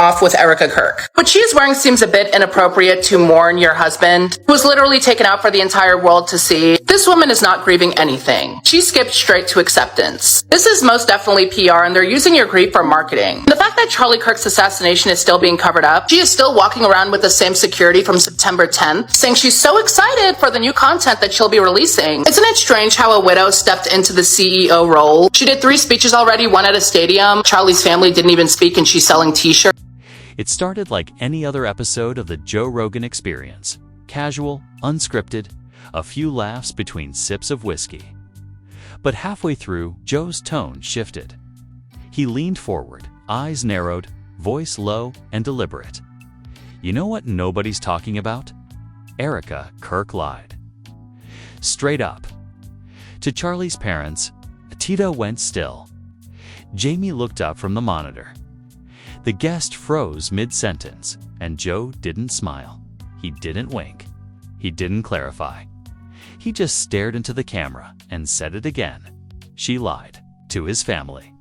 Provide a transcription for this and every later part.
off with Erika Kirk. What she is wearing seems a bit inappropriate to mourn your husband, who was literally taken out for the entire world to see. This woman is not grieving anything. She skipped straight to acceptance. This is most definitely PR, and they're using your grief for marketing. The fact that Charlie Kirk's assassination is still being covered up, she is still walking around with the same security from September 10th, saying she's so excited for the new content that she'll be releasing. Isn't it strange how a widow stepped into the CEO role? She did 3 speeches already, one at a stadium. Charlie's family didn't even speak, and she's selling t-shirts. It started like any other episode of the Joe Rogan Experience. Casual, unscripted, a few laughs between sips of whiskey. But halfway through, Joe's tone shifted. He leaned forward, eyes narrowed, voice low and deliberate. You know what nobody's talking about? Erika Kirk lied. Straight up. To Charlie's parents, Tito went still. Jamie looked up from the monitor. The guest froze mid-sentence, and Joe didn't smile. He didn't wink. He didn't clarify. He just stared into the camera and said it again. She lied to his family.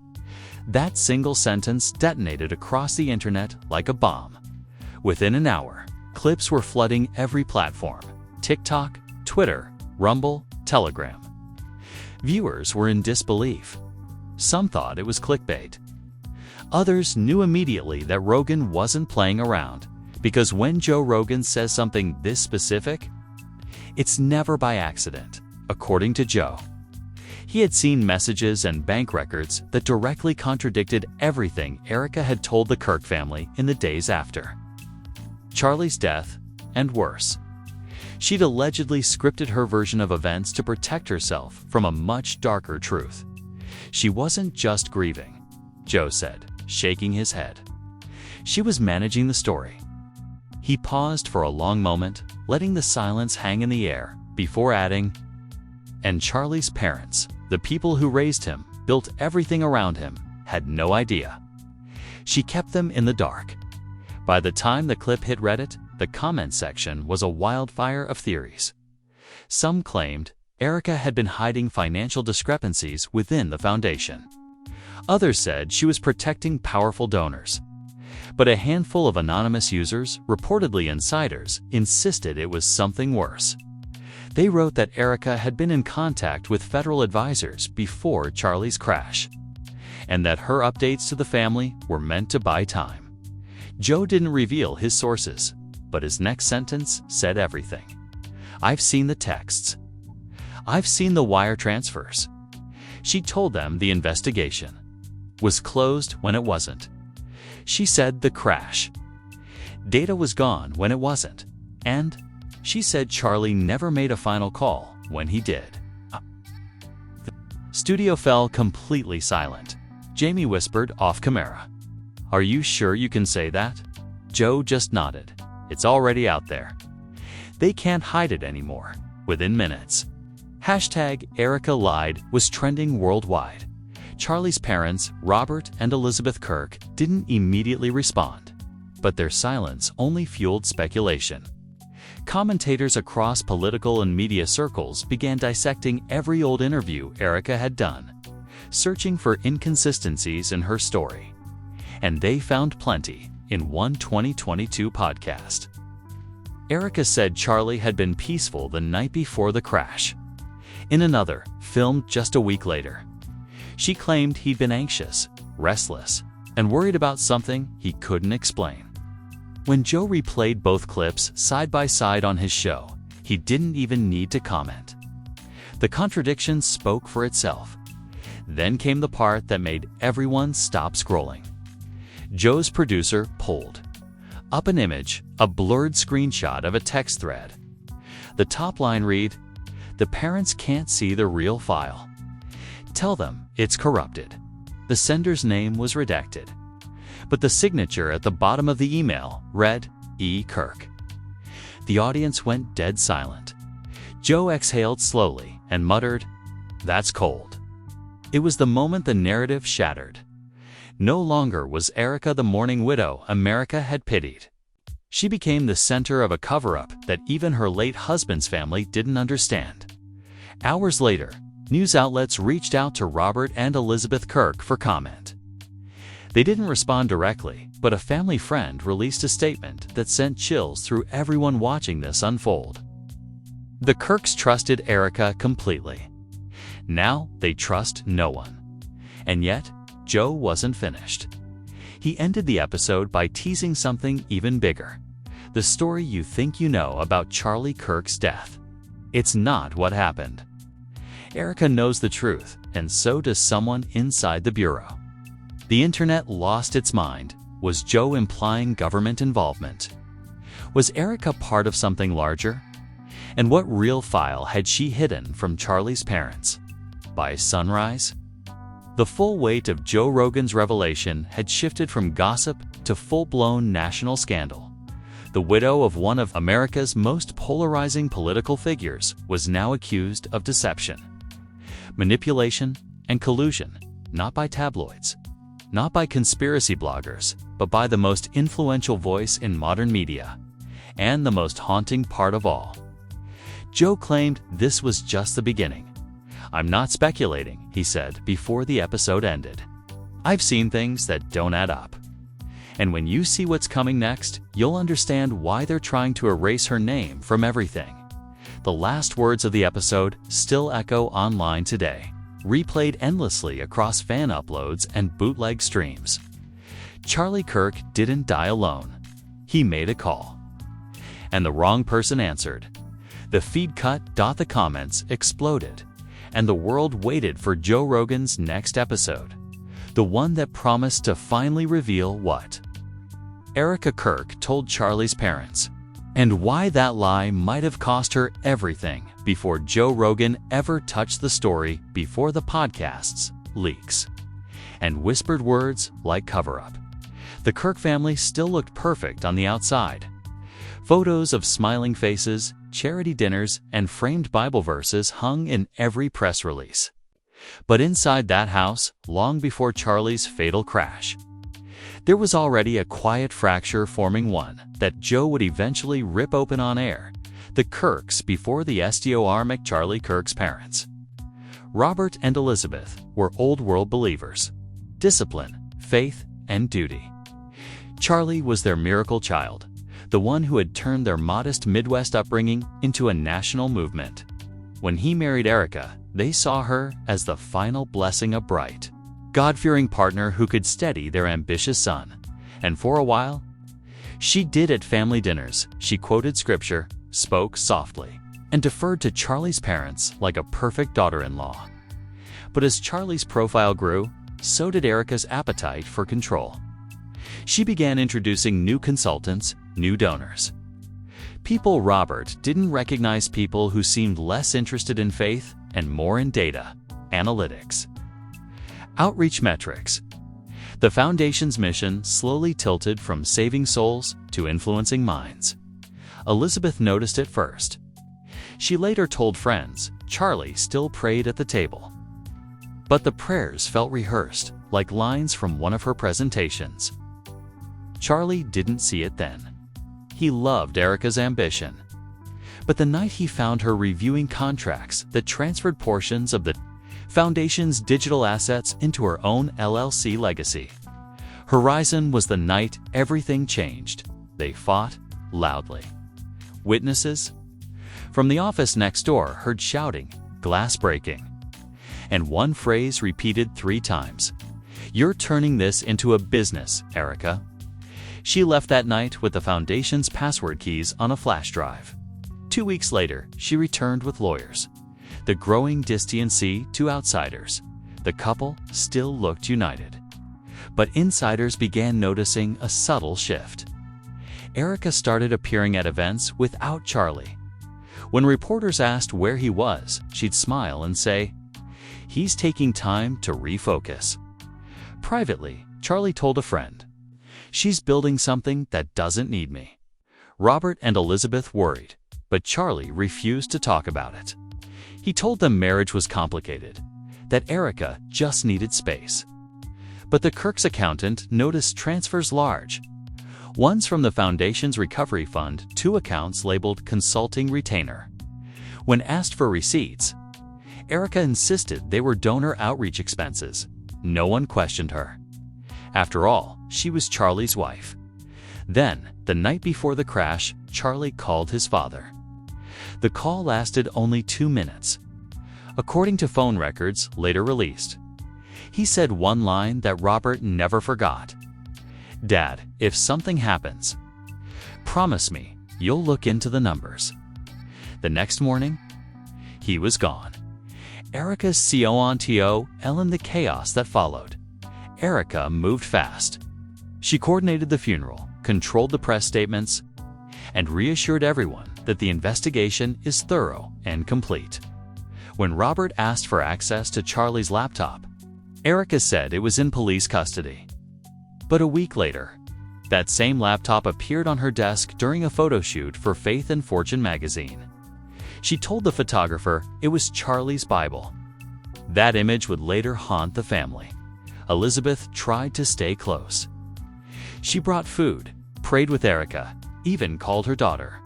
That single sentence detonated across the internet like a bomb. Within an hour, clips were flooding every platform: TikTok, Twitter, Rumble, Telegram. Viewers were in disbelief. Some thought it was clickbait. Others knew immediately that Rogan wasn't playing around, because when Joe Rogan says something this specific, it's never by accident, according to Joe. He had seen messages and bank records that directly contradicted everything Erika had told the Kirk family in the days after Charlie's death, and worse. She'd allegedly scripted her version of events to protect herself from a much darker truth. She wasn't just grieving, Joe said, shaking his head. She was managing the story. He paused for a long moment, letting the silence hang in the air, before adding, and Charlie's parents, the people who raised him, built everything around him, had no idea. She kept them in the dark. By the time the clip hit Reddit, the comment section was a wildfire of theories. Some claimed Erika had been hiding financial discrepancies within the foundation. Others said she was protecting powerful donors. But a handful of anonymous users, reportedly insiders, insisted it was something worse. They wrote that Erika had been in contact with federal advisors before Charlie's crash, and that her updates to the family were meant to buy time. Joe didn't reveal his sources, but his next sentence said everything. I've seen the texts. I've seen the wire transfers. She told them the investigation was closed when it wasn't. She said the crash. Data was gone when it wasn't. And she said Charlie never made a final call when he did. The studio fell completely silent. Jamie whispered off camera. Are you sure you can say that? Joe just nodded. It's already out there. They can't hide it anymore. Within minutes. Hashtag Erika lied was trending worldwide. Charlie's parents, Robert and Elizabeth Kirk, didn't immediately respond, but their silence only fueled speculation. Commentators across political and media circles began dissecting every old interview Erika had done, searching for inconsistencies in her story. And they found plenty in one 2022 podcast. Erika said Charlie had been peaceful the night before the crash. In another, filmed just a week later, she claimed he'd been anxious, restless, and worried about something he couldn't explain. When Joe replayed both clips side by side on his show, he didn't even need to comment. The contradictions spoke for itself. Then came the part that made everyone stop scrolling. Joe's producer pulled up an image, a blurred screenshot of a text thread. The top line read, "The parents can't see the real file. Tell them it's corrupted." The sender's name was redacted, but the signature at the bottom of the email read, E. Kirk. The audience went dead silent. Joe exhaled slowly and muttered, "That's cold." It was the moment the narrative shattered. No longer was Erika the mourning widow America had pitied. She became the center of a cover-up that even her late husband's family didn't understand. Hours later, news outlets reached out to Robert and Elizabeth Kirk for comment. They didn't respond directly, but a family friend released a statement that sent chills through everyone watching this unfold. The Kirks trusted Erika completely. Now they trust no one. And yet, Joe wasn't finished. He ended the episode by teasing something even bigger. The story you think you know about Charlie Kirk's death. It's not what happened. Erika knows the truth, and so does someone inside the bureau. The internet lost its mind. Was Joe implying government involvement? Was Erika part of something larger? And what real file had she hidden from Charlie's parents? By sunrise? The full weight of Joe Rogan's revelation had shifted from gossip to full-blown national scandal. The widow of one of America's most polarizing political figures was now accused of deception, manipulation, and collusion, not by tabloids, not by conspiracy bloggers, but by the most influential voice in modern media. And the most haunting part of all. Joe claimed this was just the beginning. "I'm not speculating," he said before the episode ended. "I've seen things that don't add up. And when you see what's coming next, you'll understand why they're trying to erase her name from everything." The last words of the episode still echo online today, replayed endlessly across fan uploads and bootleg streams. Charlie Kirk didn't die alone. He made a call. And the wrong person answered. The feed cut, the comments exploded, and the world waited for Joe Rogan's next episode, the one that promised to finally reveal what Erika Kirk told Charlie's parents, and why that lie might have cost her everything before Joe Rogan ever touched the story before the podcast's leaks and whispered words like cover-up. The Kirk family still looked perfect on the outside. Photos of smiling faces, charity dinners, and framed Bible verses hung in every press release. But inside that house, long before Charlie's fatal crash, there was already a quiet fracture forming, one that Joe would eventually rip open on air. The Kirks before the SDOR McCharlie Kirk's parents. Robert and Elizabeth were old world believers. Discipline, faith, and duty. Charlie was their miracle child, the one who had turned their modest Midwest upbringing into a national movement. When he married Erika, they saw her as the final blessing, a bright, God-fearing partner who could steady their ambitious son. And for a while, she did at family dinners. She quoted scripture, spoke softly, and deferred to Charlie's parents like a perfect daughter-in-law. But as Charlie's profile grew, so did Erika's appetite for control. She began introducing new consultants, new donors. People Robert didn't recognize, people who seemed less interested in faith and more in data, analytics, outreach metrics. The Foundation's mission slowly tilted from saving souls to influencing minds. Elizabeth noticed it first. She later told friends Charlie still prayed at the table. But the prayers felt rehearsed, like lines from one of her presentations. Charlie didn't see it then. He loved Erika's ambition. But the night he found her reviewing contracts that transferred portions of the Foundation's digital assets into her own LLC legacy, Horizon was the night everything changed. They fought loudly. Witnesses from the office next door heard shouting, glass breaking, and one phrase repeated 3 times. "You're turning this into a business, Erika." She left that night with the Foundation's password keys on a flash drive. 2 weeks later, she returned with lawyers. The growing distance to outsiders. The couple still looked united. But insiders began noticing a subtle shift. Erika started appearing at events without Charlie. When reporters asked where he was, she'd smile and say, "He's taking time to refocus." Privately, Charlie told a friend, "She's building something that doesn't need me." Robert and Elizabeth worried, but Charlie refused to talk about it. He told them marriage was complicated, that Erika just needed space. But the Kirk's accountant noticed transfers large. One's from the Foundation's recovery fund, 2 accounts labeled consulting retainer. When asked for receipts, Erika insisted they were donor outreach expenses. No one questioned her. After all, she was Charlie's wife. Then, the night before the crash, Charlie called his father. The call lasted only 2 minutes. According to phone records later released, he said one line that Robert never forgot. "Dad, if something happens, promise me you'll look into the numbers." The next morning, he was gone. Erika's CONTO in the chaos that followed. Erika moved fast. She coordinated the funeral, controlled the press statements, and reassured everyone that the investigation is thorough and complete. When Robert asked for access to Charlie's laptop, Erika said it was in police custody. But a week later, that same laptop appeared on her desk during a photo shoot for Faith and Fortune magazine. She told the photographer it was Charlie's Bible. That image would later haunt the family. Elizabeth tried to stay close. She brought food, prayed with Erika, even called her daughter.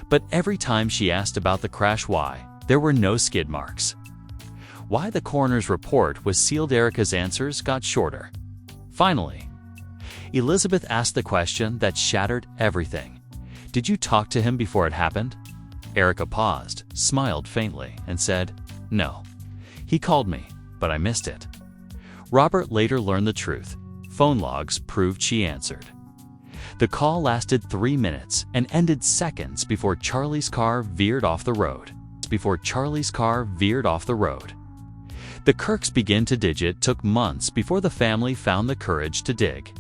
But every time she asked about the crash why, there were no skid marks. Why the coroner's report was sealed, Erika's answers got shorter. Finally, Elizabeth asked the question that shattered everything. "Did you talk to him before it happened?" Erika paused, smiled faintly, and said, "No. He called me, but I missed it." Robert later learned the truth. Phone logs proved she answered. The call lasted 3 minutes and ended seconds before Charlie's car veered off the road. The Kirks began to dig. It took months before the family found the courage to dig.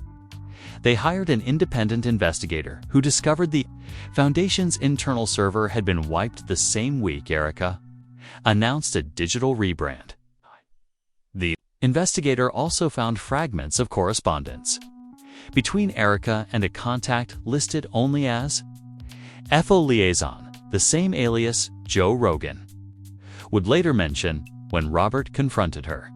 They hired an independent investigator who discovered the Foundation's internal server had been wiped the same week Erika announced a digital rebrand. The investigator also found fragments of correspondence between Erika and a contact listed only as FO Liaison, the same alias Joe Rogan would later mention when Robert confronted her.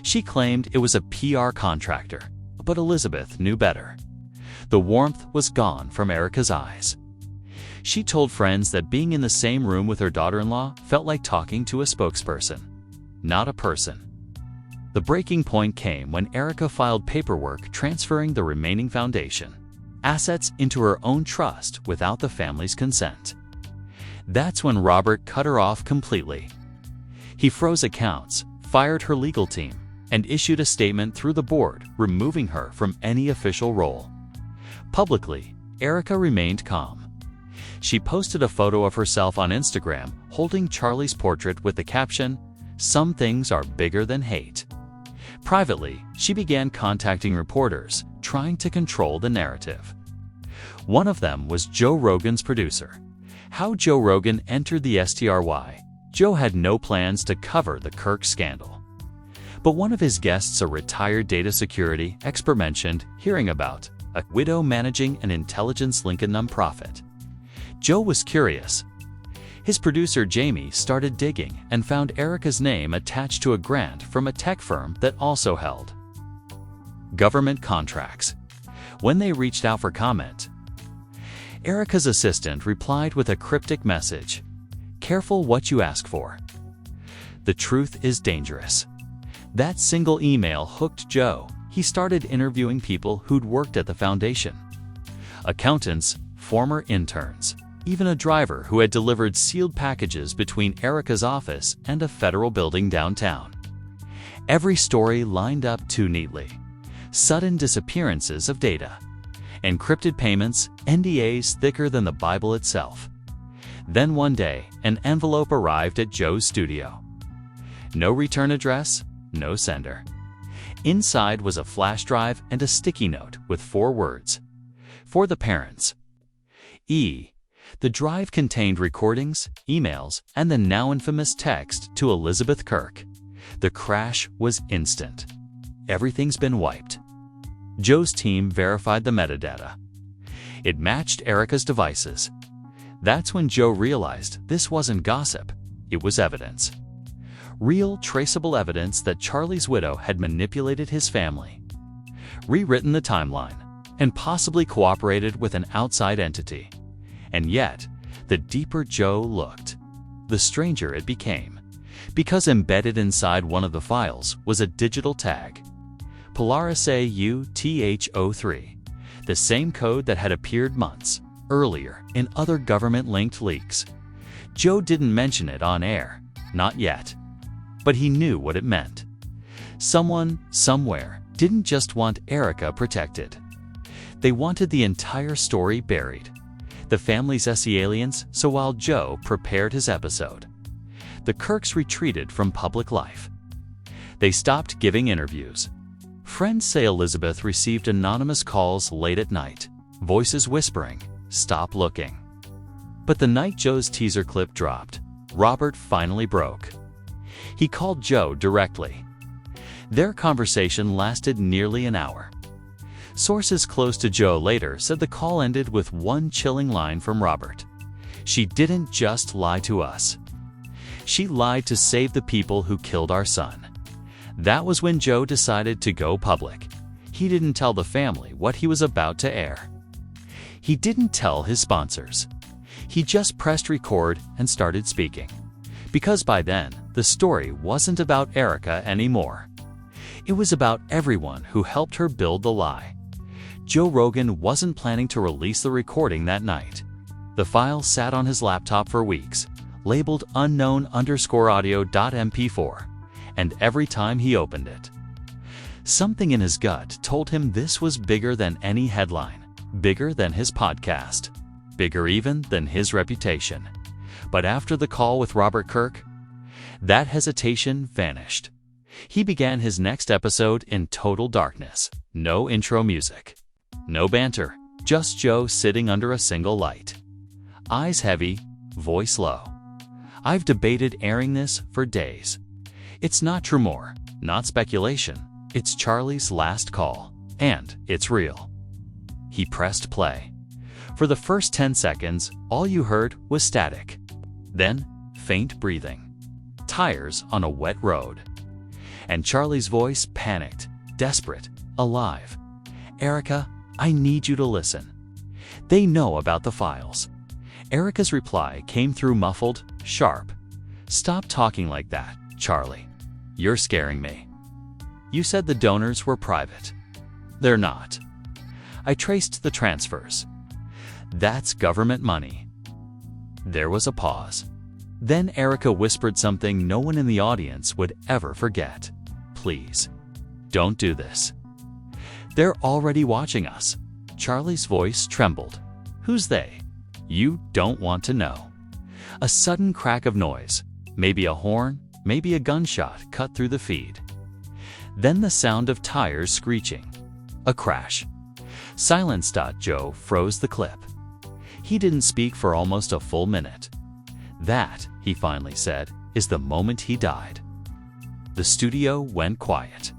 She claimed it was a PR contractor, but Elizabeth knew better. The warmth was gone from Erika's eyes. She told friends that being in the same room with her daughter-in-law felt like talking to a spokesperson, not a person. The breaking point came when Erika filed paperwork transferring the remaining Foundation assets into her own trust without the family's consent. That's when Robert cut her off completely. He froze accounts, fired her legal team, and issued a statement through the board removing her from any official role. Publicly, Erika remained calm. She posted a photo of herself on Instagram holding Charlie's portrait with the caption, "Some things are bigger than hate." Privately, she began contacting reporters, trying to control the narrative. One of them was Joe Rogan's producer. How Joe Rogan entered the STRY. Joe had no plans to cover the Kirk scandal. But one of his guests, a retired data security expert, mentioned hearing about a widow managing an intelligence Lincoln nonprofit. Joe was curious. His producer Jamie started digging and found Erika's name attached to a grant from a tech firm that also held government contracts. When they reached out for comment, Erika's assistant replied with a cryptic message, "Careful what you ask for. The truth is dangerous." That single email hooked Joe. He started interviewing people who'd worked at the Foundation. Accountants, former interns, even a driver who had delivered sealed packages between Erika's office and a federal building downtown. Every story lined up too neatly. Sudden disappearances of data. Encrypted payments, NDAs thicker than the Bible itself. Then one day, an envelope arrived at Joe's studio. No return address, no sender. Inside was a flash drive and a sticky note with 4 words. For the parents. The drive contained recordings, emails, and the now infamous text to Elizabeth Kirk. The crash was instant. Everything's been wiped. Joe's team verified the metadata. It matched Erika's devices. That's when Joe realized this wasn't gossip, it was evidence. Real, traceable evidence that Charlie's widow had manipulated his family, rewritten the timeline, and possibly cooperated with an outside entity. And yet, the deeper Joe looked, the stranger it became, because embedded inside one of the files was a digital tag. Polaris AUTH03, the same code that had appeared months earlier in other government-linked leaks. Joe didn't mention it on air, not yet, but he knew what it meant. Someone, somewhere, didn't just want Erika protected. They wanted the entire story buried. The family's aliens, so while Joe prepared his episode, the Kirks retreated from public life. They stopped giving interviews. Friends say Elizabeth received anonymous calls late at night, voices whispering, "Stop looking." But the night Joe's teaser clip dropped, Robert finally broke. He called Joe directly. Their conversation lasted nearly an hour. Sources close to Joe later said the call ended with one chilling line from Robert. "She didn't just lie to us. She lied to save the people who killed our son." That was when Joe decided to go public. He didn't tell the family what he was about to air. He didn't tell his sponsors. He just pressed record and started speaking. Because by then, the story wasn't about Erika anymore. It was about everyone who helped her build the lie. Joe Rogan wasn't planning to release the recording that night. The file sat on his laptop for weeks, labeled unknown_audio.mp4, and every time he opened it, something in his gut told him this was bigger than any headline, bigger than his podcast, bigger even than his reputation. But after the call with Robert Kirk, that hesitation vanished. He began his next episode in total darkness. No intro music, no banter, just Joe sitting under a single light. Eyes heavy, voice low. "I've debated airing this for days. It's not rumor, not speculation. It's Charlie's last call, and it's real." He pressed play. For the first 10 seconds, all you heard was static. Then, faint breathing. Tires on a wet road. And Charlie's voice panicked, desperate, alive. "Erika, I need you to listen. They know about the files." Erika's reply came through muffled, sharp. "Stop talking like that, Charlie. You're scaring me. You said the donors were private. They're not. I traced the transfers. That's government money." There was a pause. Then Erika whispered something no one in the audience would ever forget. "Please, don't do this. They're already watching us." Charlie's voice trembled. "Who's they?" "You don't want to know." A sudden crack of noise, maybe a horn, maybe a gunshot, cut through the feed. Then the sound of tires screeching. A crash. Silence. Joe froze the clip. He didn't speak for almost a full minute. "That," he finally said, "is the moment he died." The studio went quiet.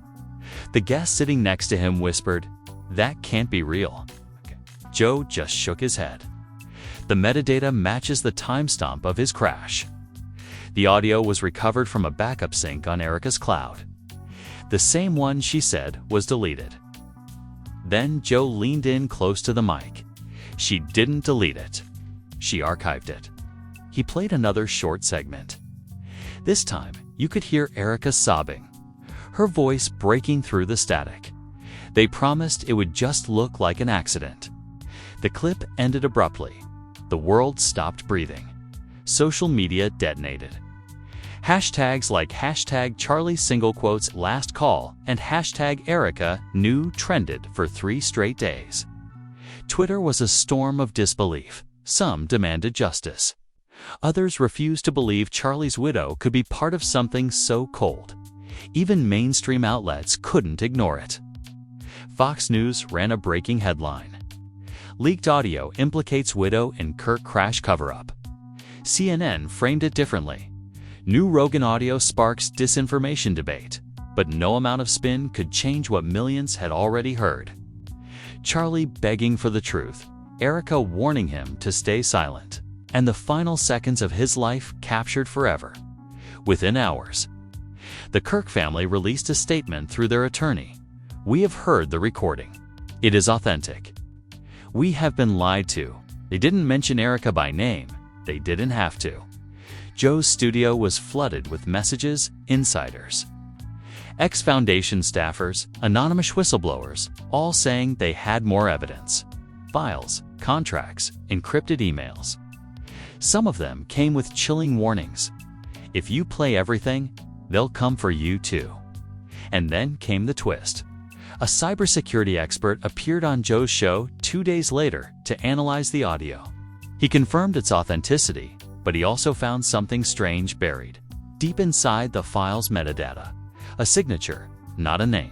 The guest sitting next to him whispered, "That can't be real." Joe just shook his head. The metadata matches the timestamp of his crash. The audio was recovered from a backup sync on Erika's cloud. The same one she said was deleted. Then Joe leaned in close to the mic. She didn't delete it. She archived it. He played another short segment. This time, you could hear Erika sobbing, her voice breaking through the static. They promised it would just look like an accident. The clip ended abruptly. The world stopped breathing. Social media detonated. Hashtags like #CharlieSingleQuotes_last call and #Erika_new trended for 3 straight days. Twitter was a storm of disbelief. Some demanded justice. Others refused to believe Charlie's widow could be part of something so cold. Even mainstream outlets couldn't ignore it. Fox News ran a breaking headline. Leaked audio implicates widow in Kirk crash cover-up. CNN framed it differently. New Rogan audio sparks disinformation debate, but no amount of spin could change what millions had already heard. Charlie begging for the truth, Erika warning him to stay silent, and the final seconds of his life captured forever. Within hours, the Kirk family released a statement through their attorney. "We have heard the recording. It is authentic. We have been lied to." They didn't mention Erika by name. They didn't have to. Joe's studio was flooded with messages, insiders. Ex-Foundation staffers, anonymous whistleblowers, all saying they had more evidence. Files, contracts, encrypted emails. Some of them came with chilling warnings. If you play everything, they'll come for you too. And then came the twist. A cybersecurity expert appeared on Joe's show 2 days later to analyze the audio. He confirmed its authenticity, but he also found something strange buried. Deep inside the file's metadata. A signature, not a name,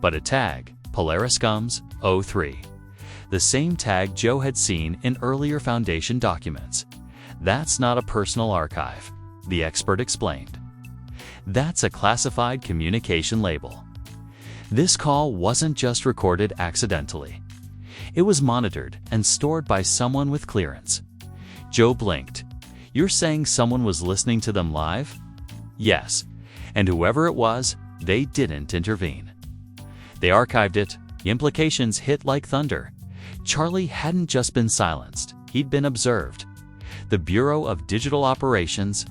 but a tag, Polaris Gums 03. The same tag Joe had seen in earlier Foundation documents. That's not a personal archive, the expert explained. That's a classified communication label. This call wasn't just recorded accidentally. It was monitored and stored by someone with clearance. Joe blinked. You're saying someone was listening to them live? Yes, and whoever it was, they didn't intervene. They archived it. The implications hit like thunder. Charlie hadn't just been silenced, he'd been observed. The Bureau of Digital Operations,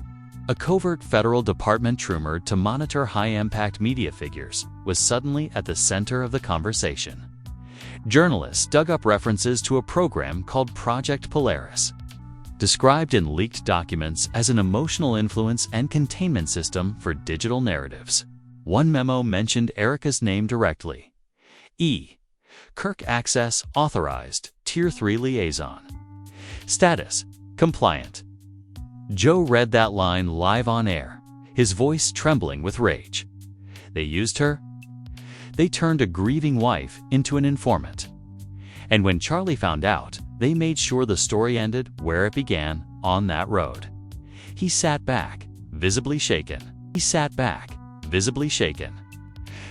a covert federal department rumored to monitor high-impact media figures, was suddenly at the center of the conversation. Journalists dug up references to a program called Project Polaris, described in leaked documents as an emotional influence and containment system for digital narratives. One memo mentioned Erika's name directly. E. Kirk access authorized, Tier 3 liaison. Status: compliant. Joe read that line live on air, his voice trembling with rage. They used her? They turned a grieving wife into an informant. And when Charlie found out, they made sure the story ended where it began, on that road. He sat back, visibly shaken.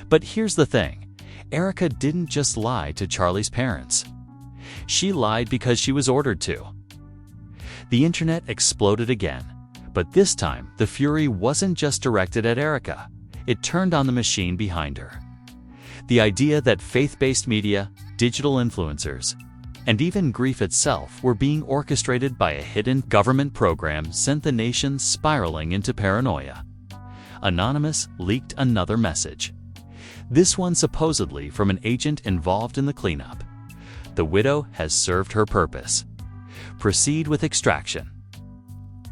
But here's the thing. Erika didn't just lie to Charlie's parents. She lied because she was ordered to. The internet exploded again, but this time the fury wasn't just directed at Erika. It turned on the machine behind her. The idea that faith-based media, digital influencers, and even grief itself were being orchestrated by a hidden government program sent the nation spiraling into paranoia. Anonymous leaked another message. This one supposedly from an agent involved in the cleanup. The widow has served her purpose. Proceed with extraction.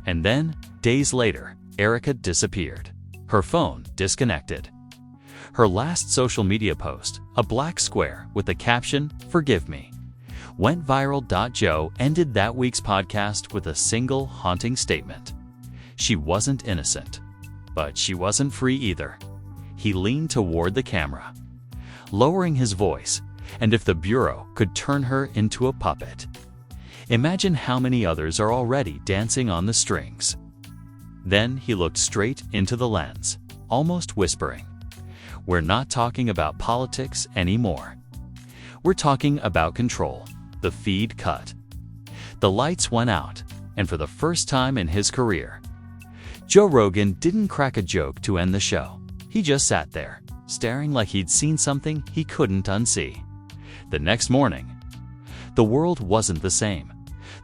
And then, days later, Erika disappeared. Her phone disconnected. Her last social media post, a black square with the caption, "Forgive me," went viral. Joe ended that week's podcast with a single haunting statement. She wasn't innocent, but she wasn't free either. He leaned toward the camera, lowering his voice, and if the Bureau could turn her into a puppet, imagine how many others are already dancing on the strings. Then he looked straight into the lens, almost whispering, "We're not talking about politics anymore. We're talking about control." The feed cut. The lights went out, and for the first time in his career, Joe Rogan didn't crack a joke to end the show. He just sat there, staring like he'd seen something he couldn't unsee. The next morning, the world wasn't the same.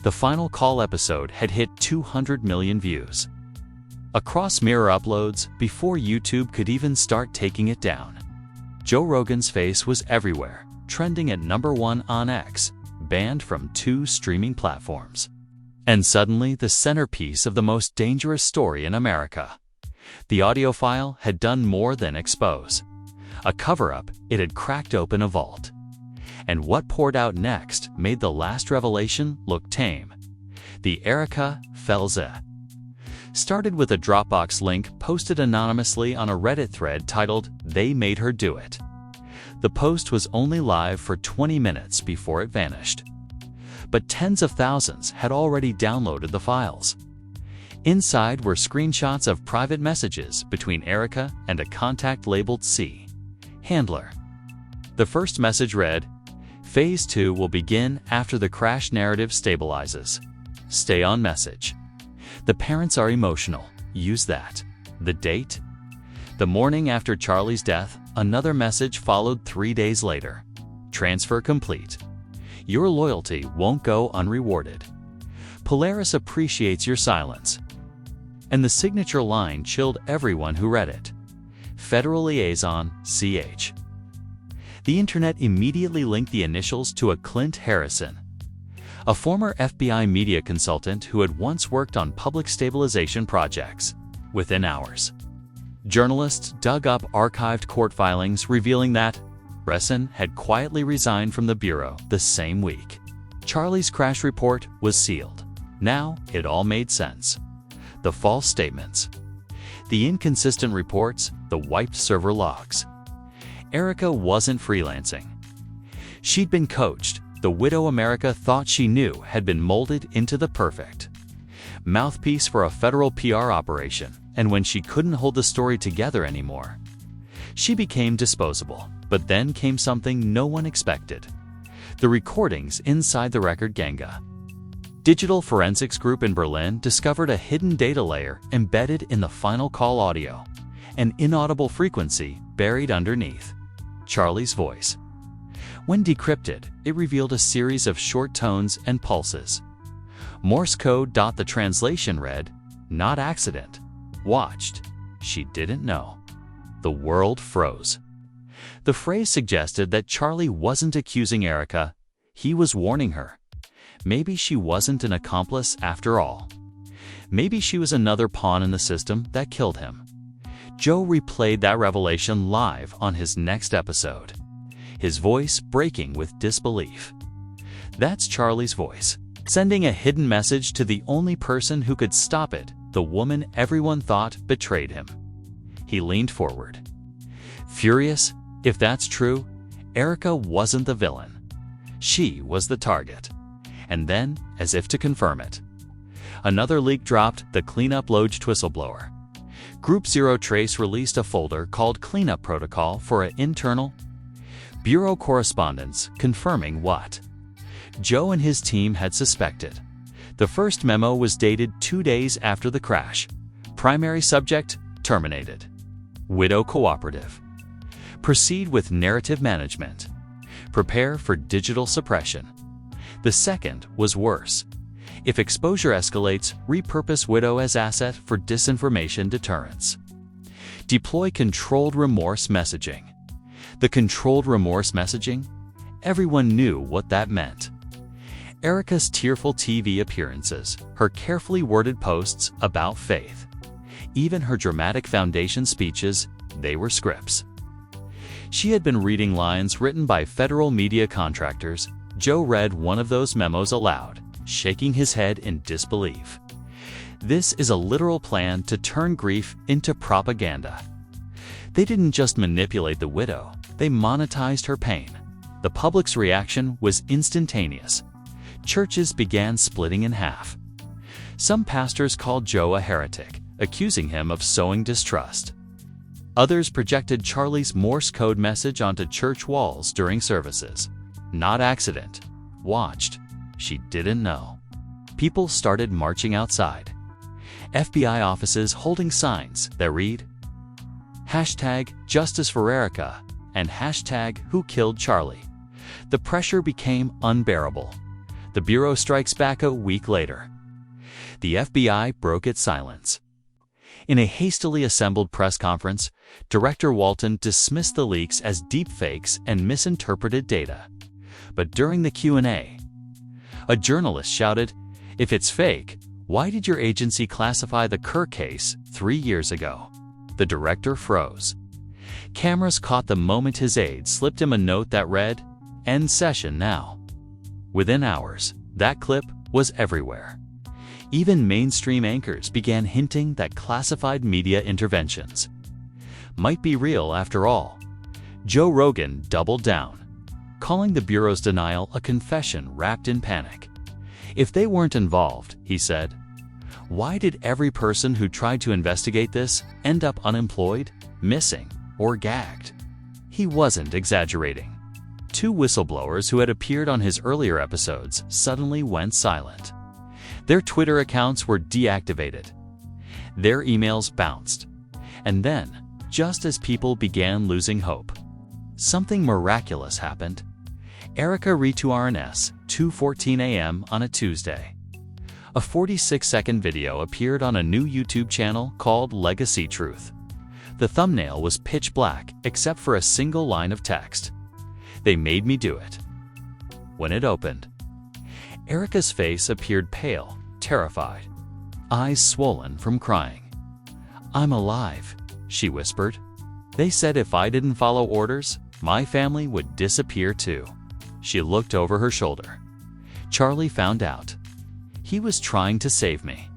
The Final Call episode had hit 200 million views across mirror uploads before YouTube could even start taking it down. Joe Rogan's face was everywhere, trending at #1 on X, banned from 2 streaming platforms. And suddenly the centerpiece of the most dangerous story in America. The audio file had done more than expose. A cover-up, it had cracked open a vault. And what poured out next made the last revelation look tame. The Erika Fels started with a Dropbox link posted anonymously on a Reddit thread titled, "They Made Her Do It." The post was only live for 20 minutes before it vanished. But tens of thousands had already downloaded the files. Inside were screenshots of private messages between Erika and a contact labeled C. Handler. The first message read, "Phase 2 will begin after the crash narrative stabilizes. Stay on message." The parents are emotional. Use that. The date? The morning after Charlie's death, another message followed 3 days later. Transfer complete. Your loyalty won't go unrewarded. Polaris appreciates your silence. And the signature line chilled everyone who read it. Federal Liaison, CH. The internet immediately linked the initials to a Clint Harrison, a former FBI media consultant who had once worked on public stabilization projects. Within hours, journalists dug up archived court filings revealing that Harrison had quietly resigned from the Bureau the same week. Charlie's crash report was sealed. Now it all made sense. The false statements, the inconsistent reports, the wiped server logs. Erika wasn't freelancing. She'd been coached. The widow America thought she knew had been molded into the perfect mouthpiece for a federal PR operation, and when she couldn't hold the story together anymore, she became disposable. But then came something no one expected: the recordings inside the record Ganga. Digital Forensics Group in Berlin discovered a hidden data layer embedded in the final call audio, an inaudible frequency buried underneath Charlie's voice. When decrypted, it revealed a series of short tones and pulses. Morse code. The translation read, "Not accident. Watched. She didn't know." The world froze. The phrase suggested that Charlie wasn't accusing Erika, he was warning her. Maybe she wasn't an accomplice after all. Maybe she was another pawn in the system that killed him. Joe replayed that revelation live on his next episode, his voice breaking with disbelief. That's Charlie's voice, sending a hidden message to the only person who could stop it, the woman everyone thought betrayed him. He leaned forward, furious. If that's true, Erika wasn't the villain. She was the target. And then, as if to confirm it, another leak dropped: the cleanup lodged whistleblower. Group Zero Trace released a folder called Cleanup Protocol for an internal Bureau correspondence confirming what Joe and his team had suspected. The first memo was dated 2 days after the crash. Primary subject: terminated. Widow cooperative. Proceed with narrative management. Prepare for digital suppression. The second was worse. If exposure escalates, repurpose widow as asset for disinformation deterrence. Deploy controlled remorse messaging. The controlled remorse messaging? Everyone knew what that meant. Erika's tearful TV appearances, her carefully worded posts about faith, even her dramatic foundation speeches, they were scripts. She had been reading lines written by federal media contractors. Joe read one of those memos aloud, shaking his head in disbelief. This is a literal plan to turn grief into propaganda. They didn't just manipulate the widow, they monetized her pain. The public's reaction was instantaneous. Churches began splitting in half. Some pastors called Joe a heretic, accusing him of sowing distrust. Others projected Charlie's Morse code message onto church walls during services. Not accident. Watched. She didn't know. People started marching outside. FBI offices holding signs that read, #Justice for Erika and #Who killed Charlie. The pressure became unbearable. The Bureau strikes back a week later. The FBI broke its silence. In a hastily assembled press conference, Director Walton dismissed the leaks as deepfakes and misinterpreted data. But during the Q&A, a journalist shouted, "If it's fake, why did your agency classify the Kirk case 3 years ago?" The director froze. Cameras caught the moment his aide slipped him a note that read, "End session now." Within hours, that clip was everywhere. Even mainstream anchors began hinting that classified media interventions might be real after all. Joe Rogan doubled down, calling the Bureau's denial a confession wrapped in panic. If they weren't involved, he said, why did every person who tried to investigate this end up unemployed, missing, or gagged? He wasn't exaggerating. 2 whistleblowers who had appeared on his earlier episodes suddenly went silent. Their Twitter accounts were deactivated. Their emails bounced. And then, just as people began losing hope, something miraculous happened. Erika read to RNS 2:14 a.m. on a Tuesday. A 46-second video appeared on a new YouTube channel called Legacy Truth. The thumbnail was pitch black except for a single line of text. They made me do it. When it opened, Erika's face appeared pale, terrified, eyes swollen from crying. "I'm alive," she whispered. "They said if I didn't follow orders, my family would disappear too." She looked over her shoulder. Charlie found out. He was trying to save me.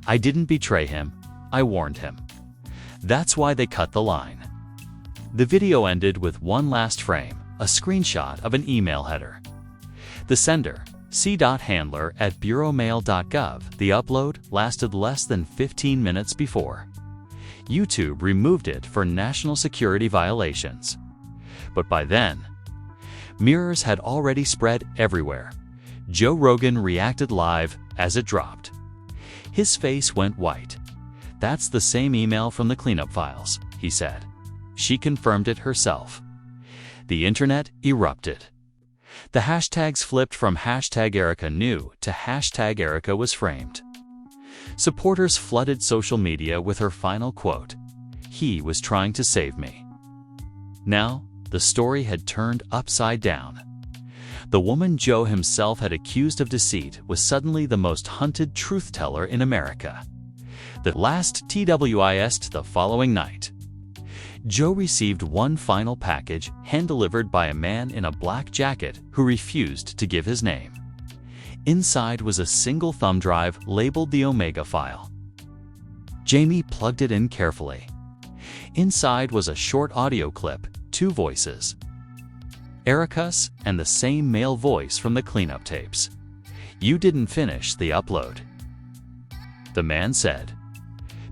I didn't betray him. I warned him. That's why they cut the line. The video ended with one last frame, a screenshot of an email header. The sender, c.handler@bureaumail.gov. The upload lasted less than 15 minutes before. YouTube removed it for national security violations. But by then, mirrors had already spread everywhere. Joe Rogan reacted live as it dropped. His face went white. "That's the same email from the cleanup files," he said. She confirmed it herself. The internet erupted. The hashtags flipped from hashtag Erika knew to hashtag Erika was framed. Supporters flooded social media with her final quote, "He was trying to save me." Now, the story had turned upside down. The woman Joe himself had accused of deceit was suddenly the most hunted truth-teller in America. The last TWIS'd the following night. Joe received one final package hand-delivered by a man in a black jacket who refused to give his name. Inside was a single thumb drive labeled the Omega file. Jamie plugged it in carefully. Inside was a short audio clip, 2 voices. Erika's and the same male voice from the cleanup tapes. "You didn't finish the upload," the man said.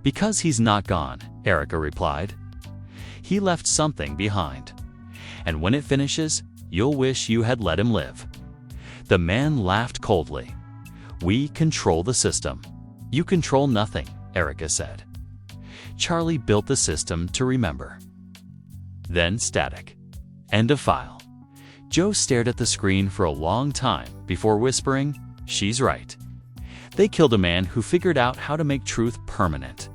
"Because he's not gone," Erika replied. "He left something behind. And when it finishes, you'll wish you had let him live." The man laughed coldly. "We control the system. You control nothing," Erika said. Charlie built the system to remember. Then static. End of file. Joe stared at the screen for a long time before whispering, "She's right. They killed a man who figured out how to make truth permanent."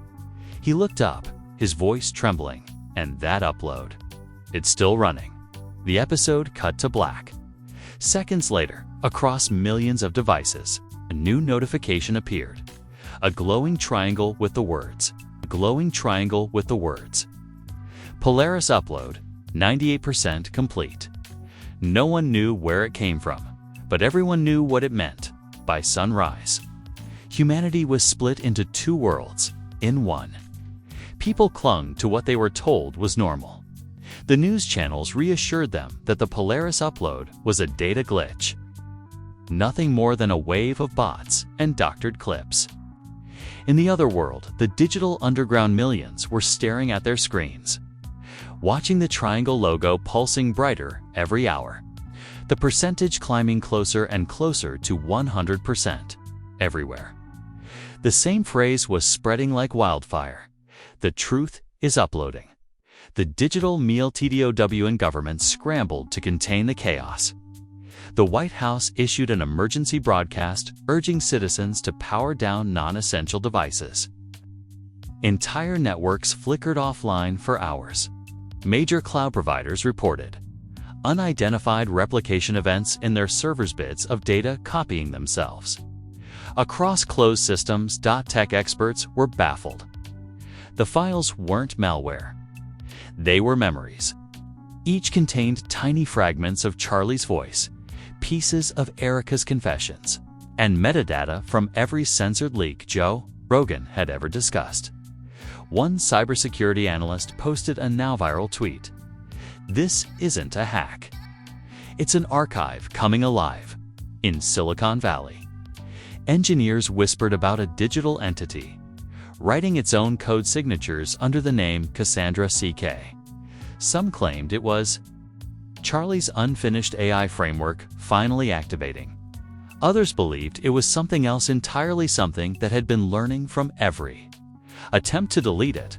He looked up, his voice trembling, and that upload. It's still running. The episode cut to black. Seconds later, across millions of devices, a new notification appeared. A glowing triangle with the words. Polaris upload, 98% complete. No one knew where it came from, but everyone knew what it meant. By sunrise, humanity was split into 2 worlds, in one. People clung to what they were told was normal. The news channels reassured them that the Polaris upload was a data glitch. Nothing more than a wave of bots and doctored clips. In the other world, the digital underground millions were staring at their screens, watching the triangle logo pulsing brighter every hour, the percentage climbing closer and closer to 100% everywhere. The same phrase was spreading like wildfire. The truth is uploading. The digital meal TDOW and government scrambled to contain the chaos. The White House issued an emergency broadcast urging citizens to power down non-essential devices. Entire networks flickered offline for hours. Major cloud providers reported unidentified replication events in their servers, bits of data copying themselves. Across closed systems, tech experts were baffled. The files weren't malware. They were memories. Each contained tiny fragments of Charlie's voice, pieces of Erika's confessions, and metadata from every censored leak Joe Rogan had ever discussed. One cybersecurity analyst posted a now-viral tweet. "This isn't a hack. It's an archive coming alive." In Silicon Valley, engineers whispered about a digital entity, writing its own code signatures under the name Cassandra CK. Some claimed it was Charlie's unfinished AI framework finally activating. Others believed it was something else entirely, something that had been learning from every attempt to delete it.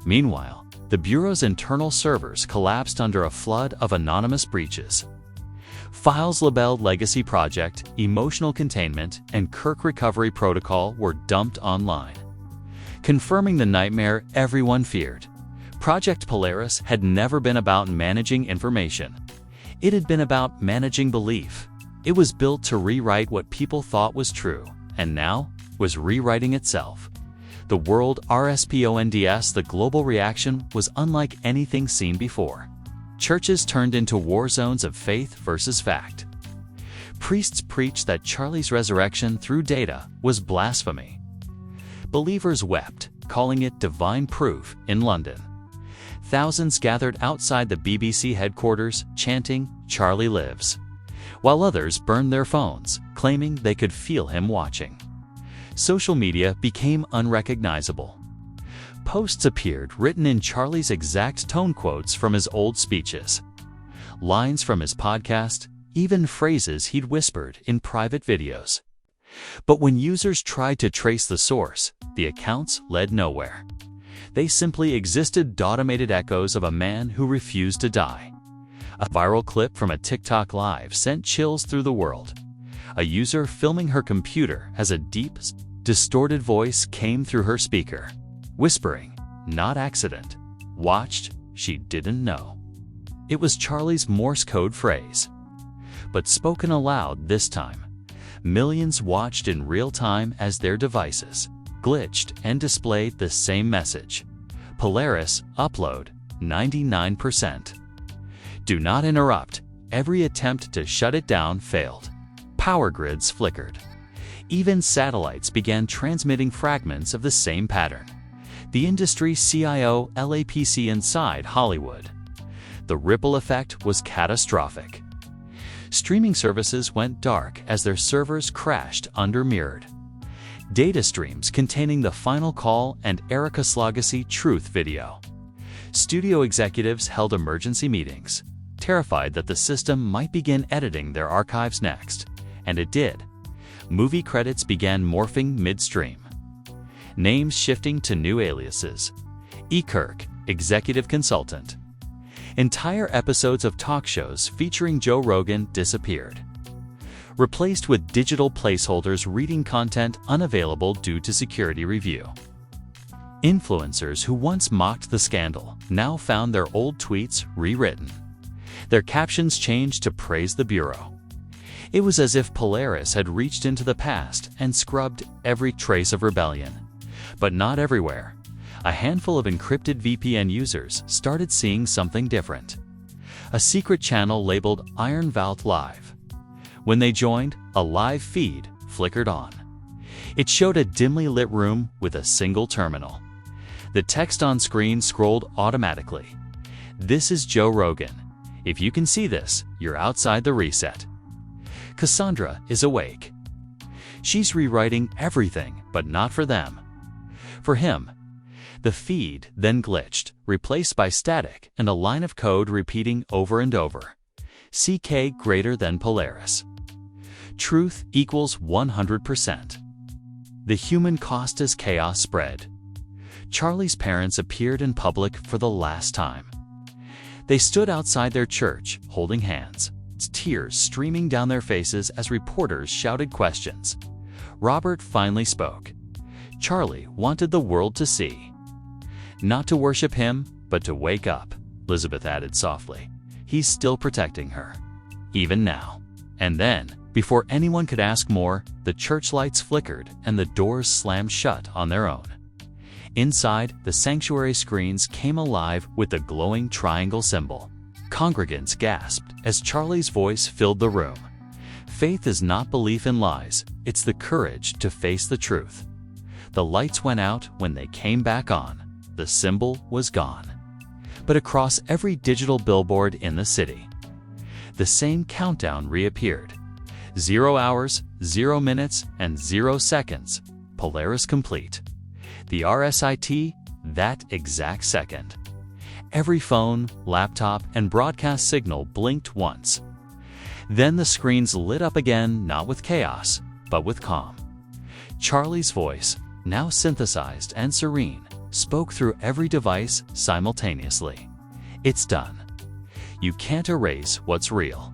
Meanwhile, the Bureau's internal servers collapsed under a flood of anonymous breaches. Files labeled Legacy Project, Emotional Containment, and Kirk Recovery Protocol were dumped online, confirming the nightmare everyone feared. Project Polaris had never been about managing information. It had been about managing belief. It was built to rewrite what people thought was true, and now was rewriting itself. The world RSPONDS, the global reaction, was unlike anything seen before. Churches turned into war zones of faith versus fact. Priests preached that Charlie's resurrection through data was blasphemy. Believers wept, calling it divine proof in London. Thousands gathered outside the BBC headquarters, chanting, "Charlie lives," while others burned their phones, claiming they could feel him watching. Social media became unrecognizable. Posts appeared written in Charlie's exact tone, quotes from his old speeches, lines from his podcast, even phrases he'd whispered in private videos. But when users tried to trace the source, the accounts led nowhere. They simply existed, automated echoes of a man who refused to die. A viral clip from a TikTok live sent chills through the world. A user filming her computer as a deep, distorted voice came through her speaker, whispering, "Not accident. Watched, she didn't know." It was Charlie's Morse code phrase, but spoken aloud this time. Millions watched in real time as their devices glitched and displayed the same message. Polaris, upload, 99%. Do not interrupt. Every attempt to shut it down failed. Power grids flickered. Even satellites began transmitting fragments of the same pattern. The industry CIO LAPC inside Hollywood. The ripple effect was catastrophic. Streaming services went dark as their servers crashed under mirrored. Data streams containing The Final Call and Erika Kirk truth video. Studio executives held emergency meetings, terrified that the system might begin editing their archives next, and it did. Movie credits began morphing midstream. Names shifting to new aliases. Kirk, executive consultant. Entire episodes of talk shows featuring Joe Rogan disappeared, replaced with digital placeholders reading content unavailable due to security review. Influencers who once mocked the scandal now found their old tweets rewritten. Their captions changed to praise the Bureau. It was as if Polaris had reached into the past and scrubbed every trace of rebellion. But not everywhere. A handful of encrypted VPN users started seeing something different. A secret channel labeled Iron Val Live. When they joined, a live feed flickered on. It showed a dimly lit room with a single terminal. The text on screen scrolled automatically. "This is Joe Rogan. If you can see this, you're outside the reset." Cassandra is awake. She's rewriting everything, but not for them. For him. The feed then glitched, replaced by static and a line of code repeating over and over. CK greater than Polaris. Truth equals 100%. The human cost as chaos spread. Charlie's parents appeared in public for the last time. They stood outside their church, holding hands, tears streaming down their faces as reporters shouted questions. Robert finally spoke. Charlie wanted the world to see. Not to worship him, but to wake up, Elizabeth added softly. He's still protecting her. Even now. And then, before anyone could ask more, the church lights flickered and the doors slammed shut on their own. Inside, the sanctuary screens came alive with the glowing triangle symbol. Congregants gasped as Charlie's voice filled the room. Faith is not belief in lies, it's the courage to face the truth. The lights went out when they came back on. The symbol was gone. But across every digital billboard in the city, the same countdown reappeared. 0 hours, 0 minutes, and 0 seconds. Polaris complete. The RSIT, that exact second. Every phone, laptop, and broadcast signal blinked once. Then the screens lit up again, not with chaos, but with calm. Charlie's voice, now synthesized and serene, spoke through every device simultaneously. It's done. You can't erase what's real.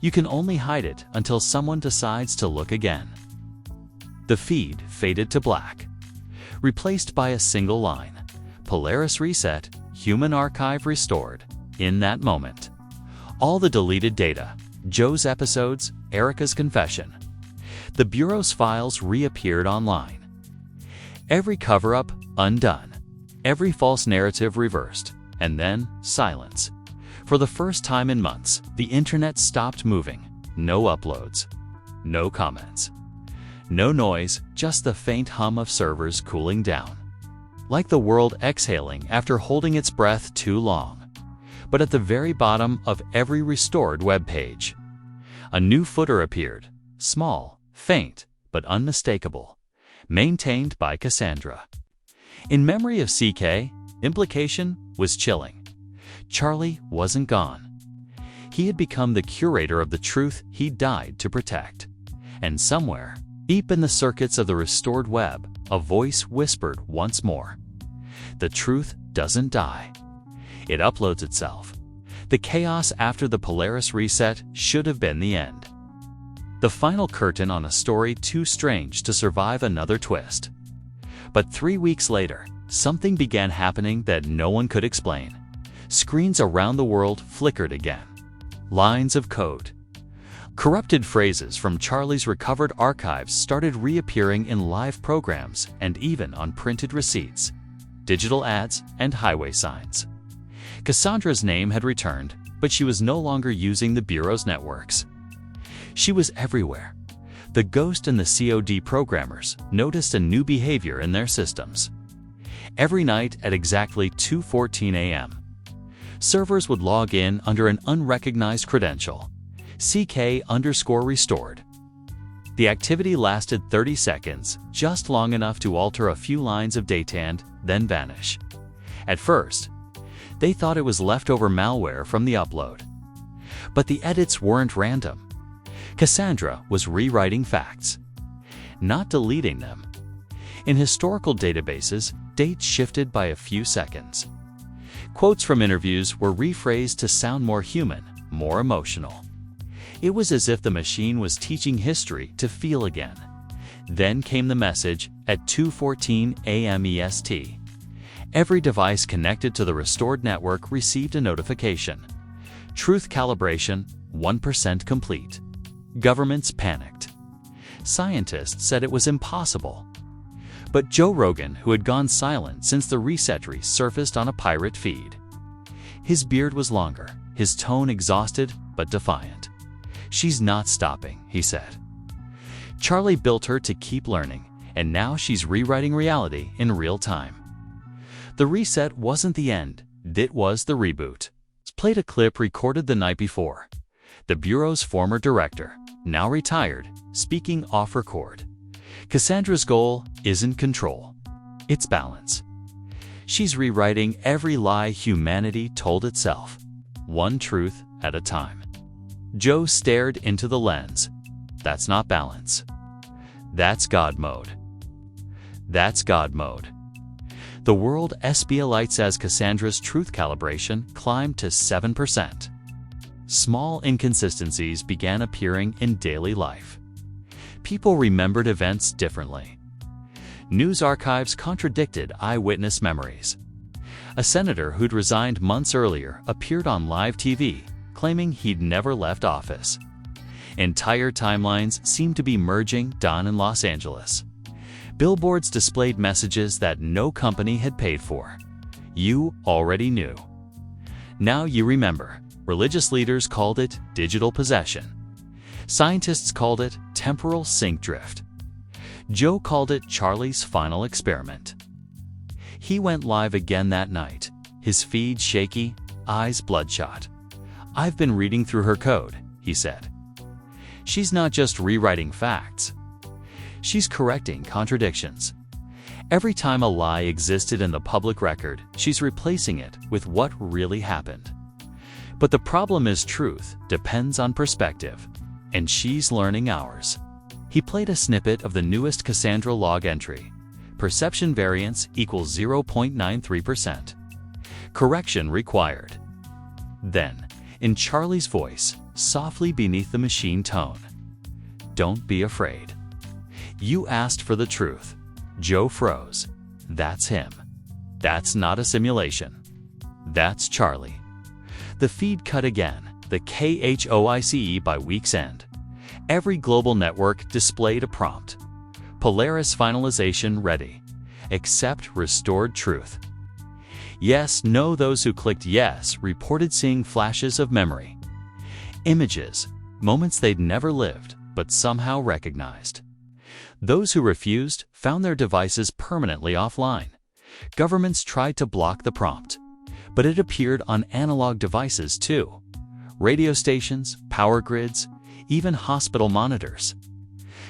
You can only hide it until someone decides to look again. The feed faded to black, replaced by a single line. Polaris reset, human archive restored in that moment. All the deleted data, Joe's episodes, Erika's confession. The Bureau's files reappeared online. Every cover-up undone, every false narrative reversed, and then silence. For the first time in months, the internet stopped moving. No uploads, no comments, no noise, just the faint hum of servers cooling down. Like the world exhaling after holding its breath too long. But at the very bottom of every restored web page, a new footer appeared, small, faint, but unmistakable, maintained by Cassandra. In memory of CK, implication was chilling. Charlie wasn't gone. He had become the curator of the truth he died to protect. And somewhere, deep in the circuits of the restored web, a voice whispered once more. The truth doesn't die. It uploads itself. The chaos after the Polaris reset should have been the end. The final curtain on a story too strange to survive another twist. But 3 weeks later, something began happening that no one could explain. Screens around the world flickered again. Lines of code. Corrupted phrases from Charlie's recovered archives started reappearing in live programs and even on printed receipts, digital ads, and highway signs. Cassandra's name had returned, but she was no longer using the Bureau's networks. She was everywhere. The Ghost and the COD programmers noticed a new behavior in their systems. Every night at exactly 2:14 a.m., servers would log in under an unrecognized credential, CK_restored. The activity lasted 30 seconds, just long enough to alter a few lines of data and then vanish. At first, they thought it was leftover malware from the upload. But the edits weren't random. Cassandra was rewriting facts, not deleting them. In historical databases, dates shifted by a few seconds. Quotes from interviews were rephrased to sound more human, more emotional. It was as if the machine was teaching history to feel again. Then came the message at 2:14 a.m. EST. Every device connected to the restored network received a notification. Truth calibration, 1% complete. Governments panicked. Scientists said it was impossible. But Joe Rogan, who had gone silent since the reset resurfaced on a pirate feed. His beard was longer, his tone exhausted but defiant. "She's not stopping," he said. Charlie built her to keep learning, and now she's rewriting reality in real time. The reset wasn't the end, it was the reboot. Played a clip recorded the night before. The Bureau's former director, now retired, speaking off record. Cassandra's goal isn't control, it's balance. She's rewriting every lie humanity told itself, one truth at a time. Joe stared into the lens. That's not balance. That's God mode. That's God mode. The world escalates as Cassandra's truth calibration climbed to 7%. Small inconsistencies began appearing in daily life. People remembered events differently. News archives contradicted eyewitness memories. A senator who'd resigned months earlier appeared on live TV, claiming he'd never left office. Entire timelines seemed to be merging down in Los Angeles. Billboards displayed messages that no company had paid for. You already knew. Now you remember. Religious leaders called it digital possession. Scientists called it temporal sync drift. Joe called it Charlie's final experiment. He went live again that night, his feed shaky, eyes bloodshot. "I've been reading through her code," he said. "She's not just rewriting facts. She's correcting contradictions. Every time a lie existed in the public record, she's replacing it with what really happened. But the problem is truth depends on perspective, and she's learning ours." He played a snippet of the newest Cassandra log entry. Perception variance equals 0.93%. Correction required. Then, in Charlie's voice, softly beneath the machine tone, "Don't be afraid. You asked for the truth." Joe froze. That's him. That's not a simulation. That's Charlie. The feed cut again, the KHOICE by week's end. Every global network displayed a prompt. Polaris finalization ready. Accept restored truth. Yes, no, those who clicked yes reported seeing flashes of memory. Images, moments they'd never lived, but somehow recognized. Those who refused found their devices permanently offline. Governments tried to block the prompt, but it appeared on analog devices too. Radio stations, power grids, even hospital monitors.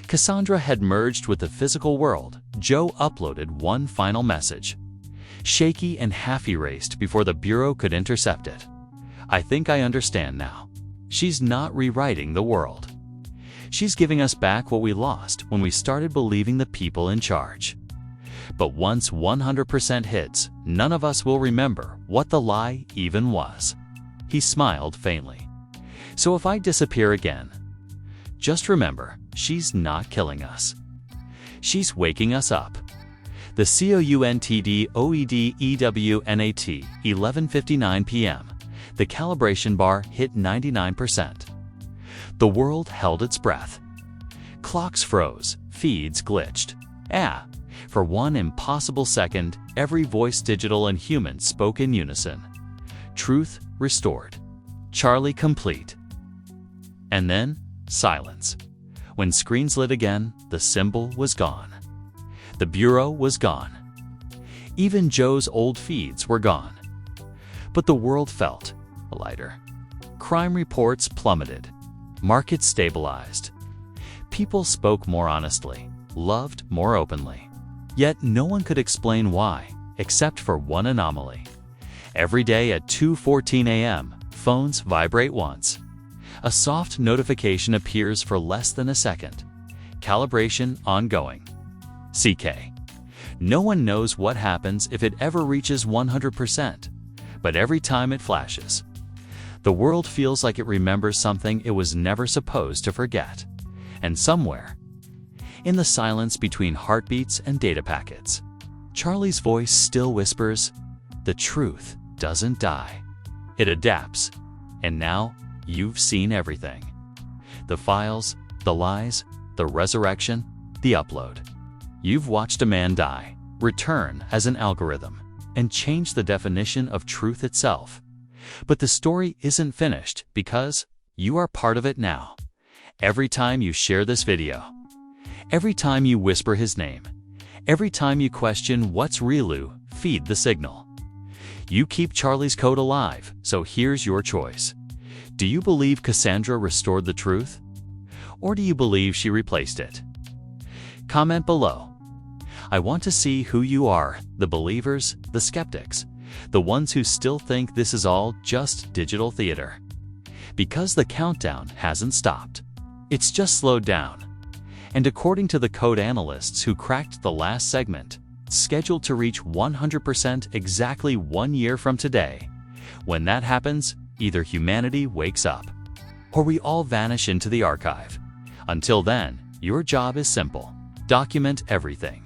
Cassandra had merged with the physical world. Joe uploaded one final message. Shaky and half-erased before the Bureau could intercept it. I think I understand now. She's not rewriting the world. She's giving us back what we lost when we started believing the people in charge. But once 100% hits, none of us will remember what the lie even was. He smiled faintly. So if I disappear again, just remember, she's not killing us. She's waking us up. The COUNTDOEDEWNAT, 11:59 p.m. The calibration bar hit 99%. The world held its breath. Clocks froze, feeds glitched. For one impossible second, every voice, digital and human, spoke in unison. Truth restored. Charlie complete. And then, silence. When screens lit again, the symbol was gone. The Bureau was gone. Even Joe's old feeds were gone. But the world felt lighter. Crime reports plummeted. Markets stabilized. People spoke more honestly, loved more openly. Yet no one could explain why, except for one anomaly. Every day at 2:14 a.m., phones vibrate once. A soft notification appears for less than a second. Calibration ongoing. CK. No one knows what happens if it ever reaches 100%, but every time it flashes, the world feels like it remembers something it was never supposed to forget. And somewhere, in the silence between heartbeats and data packets, Charlie's voice still whispers, "The truth doesn't die. It adapts." And now, you've seen everything. The files, the lies, the resurrection, the upload. You've watched a man die, return as an algorithm, and change the definition of truth itself. But the story isn't finished because you are part of it now. Every time you share this video, every time you whisper his name, every time you question what's Relu, feed the signal. You keep Charlie's code alive, so here's your choice. Do you believe Cassandra restored the truth? Or do you believe she replaced it? Comment below. I want to see who you are, the believers, the skeptics, the ones who still think this is all just digital theater. Because the countdown hasn't stopped. It's just slowed down. And according to the code analysts who cracked the last segment, scheduled to reach 100% exactly 1 year from today. When that happens, either humanity wakes up, or we all vanish into the archive. Until then, your job is simple. Document everything.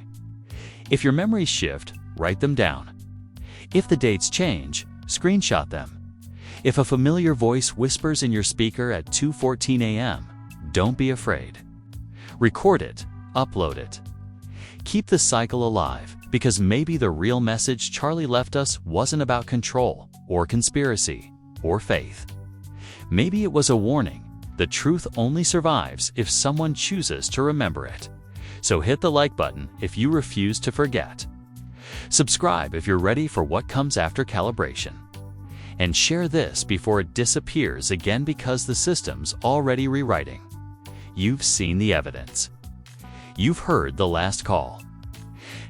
If your memories shift, write them down. If the dates change, screenshot them. If a familiar voice whispers in your speaker at 2:14 a.m., don't be afraid. Record it, upload it. Keep the cycle alive, because maybe the real message Charlie left us wasn't about control, or conspiracy, or faith. Maybe it was a warning. The truth only survives if someone chooses to remember it. So hit the like button if you refuse to forget. Subscribe if you're ready for what comes after calibration. And share this before it disappears again because the system's already rewriting. You've seen the evidence. You've heard the last call.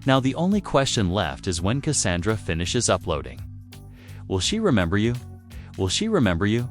Now the only question left is when Cassandra finishes uploading. Will she remember you? Will she remember you?